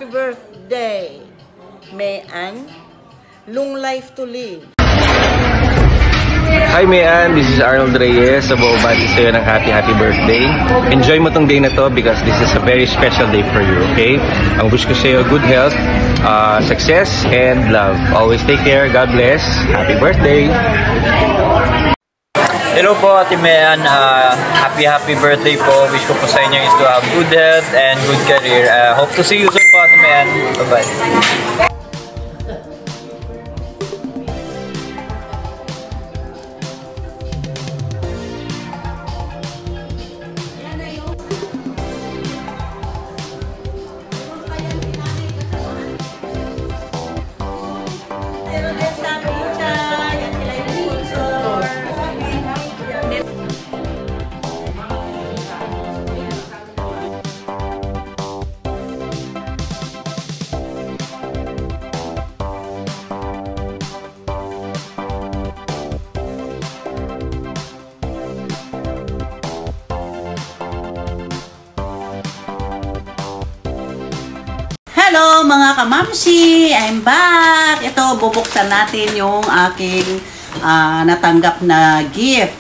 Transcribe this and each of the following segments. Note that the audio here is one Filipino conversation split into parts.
happy birthday, Mayan. Long life to live. Hi Mayan, this is Arnold Reyes. Sabobati sa'yo ng happy birthday. Enjoy mo tong day na to because this is a very special day for you, okay? Ang wish ko sa'yo, good health, success, and love. Always take care. God bless. Happy birthday! Hello po Ate Mayan, happy birthday po. Wish ko po sa inyo is to have good health and good career. Hope to see you soon po Ate Mayan. Bye-bye. Hello mga kamamsi! I'm back! Ito, bubuksan natin yung aking natanggap na gift.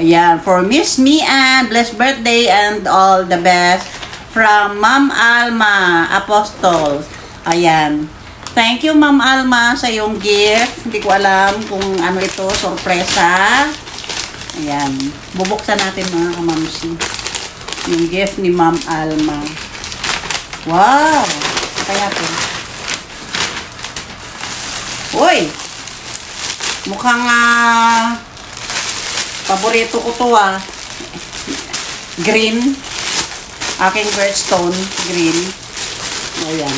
Ayan, for Miss Mian, blessed birthday and all the best from Ma'am Alma Apostol. Ayan. Thank you Ma'am Alma sa yung gift. Hindi ko alam kung ano ito, sorpresa. Ayan. Bubuksan natin mga kamamsi. Yung gift ni Ma'am Alma. Wow! Kaya po. Uy! Mukhang paborito ko to green. Aking birthstone. Green. Ayan.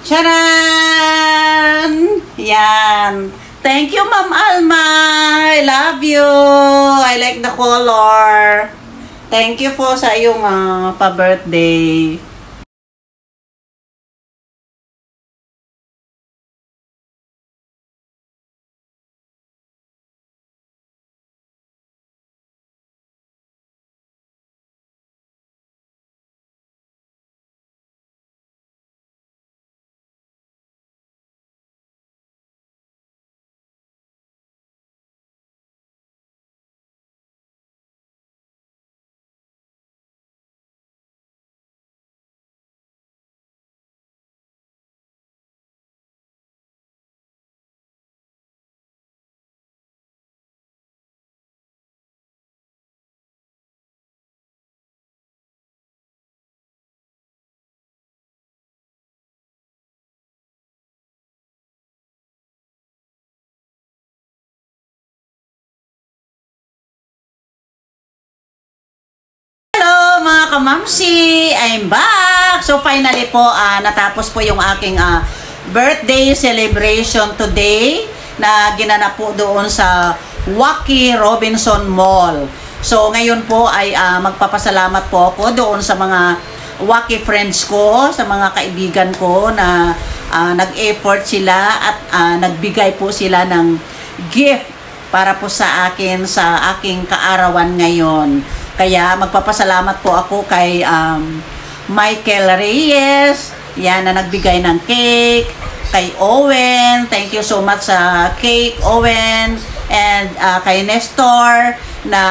Charan! Yan. Thank you, Ma'am Alma. I love you. I like the color. Thank you po sa iyong pa-birthday. Mga kamamsi, I'm back! So finally po, natapos po yung aking birthday celebration today na ginanap po doon sa Wacky Robinson Mall. So ngayon po ay magpapasalamat po ako doon sa mga Wacky friends ko, sa mga kaibigan ko na nag-effort sila at nagbigay po sila ng gift para po sa akin sa aking kaarawan ngayon. Kaya magpapasalamat po ako kay Michael Reyes, yan na nagbigay ng cake, kay Owen, thank you so much sa cake, Owen, and kay Nestor, na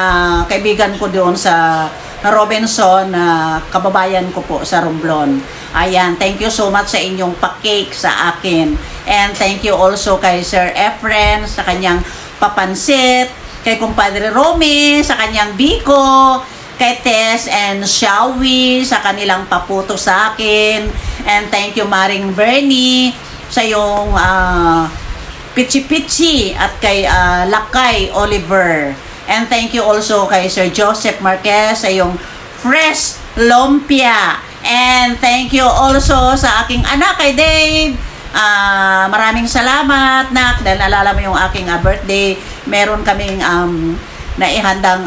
kaibigan ko doon sa Robinson, na kababayan ko po sa Romblon. Ayan, thank you so much sa inyong pa-cake sa akin. And thank you also kay Sir Efren sa kanyang papansit, kay Kumpadre Romy sa kanyang biko, kay Tess and Shawi sa kanilang paputo sa akin, and thank you Maring Bernie sa yung Pichi-Pichi at kay Lakay Oliver, and thank you also kay Sir Joseph Marquez sa yung fresh lumpia, and thank you also sa aking anak kay Dave. Maraming salamat nak dahil naalala mo yung aking birthday. Meron kaming naihandang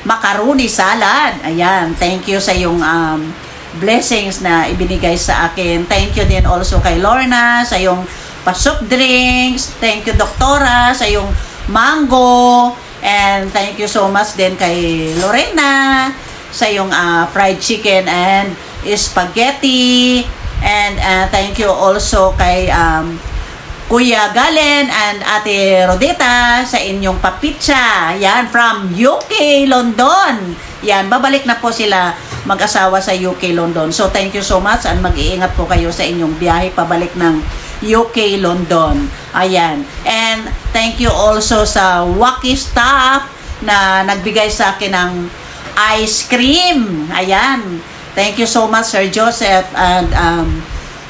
macaroni salad. Ayan, thank you sa yung blessings na ibinigay sa akin. Thank you din also kay Lorna sa yung pa-soft drinks. Thank you Doktora sa yung mango, and thank you so much din kay Lorena sa iyong fried chicken and spaghetti. And thank you also kay Kuya Galen and Ate Rodita sa inyong papitsa. Yan, from UK, London. Yan, babalik na po sila mag-asawa sa UK, London. So, thank you so much and mag-iingat po kayo sa inyong biyahe pabalik ng UK, London. Ayan. And thank you also sa Wacky staff na nagbigay sa akin ng ice cream. Ayan. Thank you so much, Sir Joseph and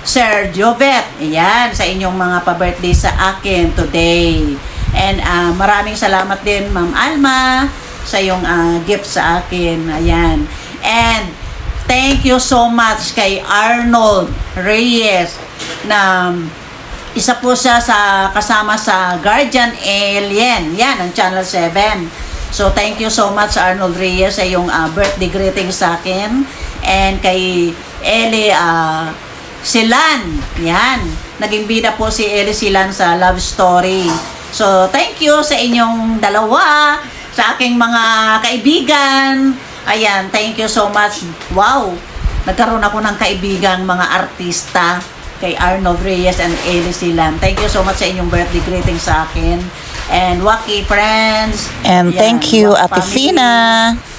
Sir Jovet, ayan, sa inyong mga pa-birthday sa akin today. And maraming salamat din, Ma'am Alma, sa iyong gift sa akin. Ayan. And thank you so much kay Arnold Reyes na isa po siya kasama sa Guardian Alien. Yan, ang Channel 7. So, thank you so much, Arnold Reyes, sa iyong birthday greeting sa akin. And kay Eli Silan. Yan. Naging bida po si Eli Silan sa Love Story. So, thank you sa inyong dalawa, sa aking mga kaibigan. Ayan, thank you so much. Wow! Nagkaroon ako ng kaibigang mga artista kay Arnold Reyes and Eli Silan. Thank you so much sa inyong birthday greeting sa akin. And Wacky friends. And Ayan, thank you, Wacky Ate family. Fina.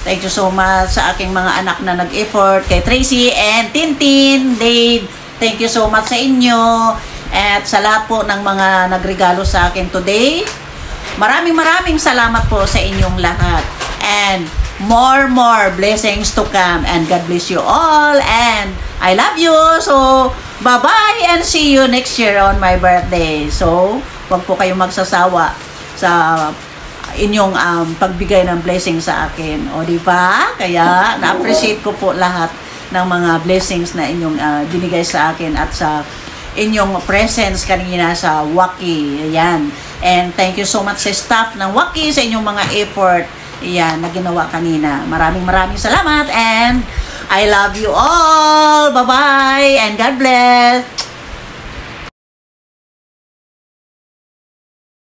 Thank you so much sa aking mga anak na nag-effort, kay Tracy and Tintin, Dave. Thank you so much sa inyo. At sa lahat po ng mga nagregalo sa akin today. Maraming salamat po sa inyong lahat. And more blessings to come. And God bless you all. And I love you. So, bye-bye and see you next year on my birthday. So, huwag po kayong magsasawa sa inyong pagbigay ng blessing sa akin. O, di ba? Kaya, na-appreciate ko po lahat ng mga blessings na inyong binigay sa akin at sa inyong presence kanina sa Wacky. Ayan. And thank you so much sa staff ng Wacky sa inyong mga effort. Ayan, na ginawa kanina. Maraming salamat and I love you all. Bye-bye and God bless.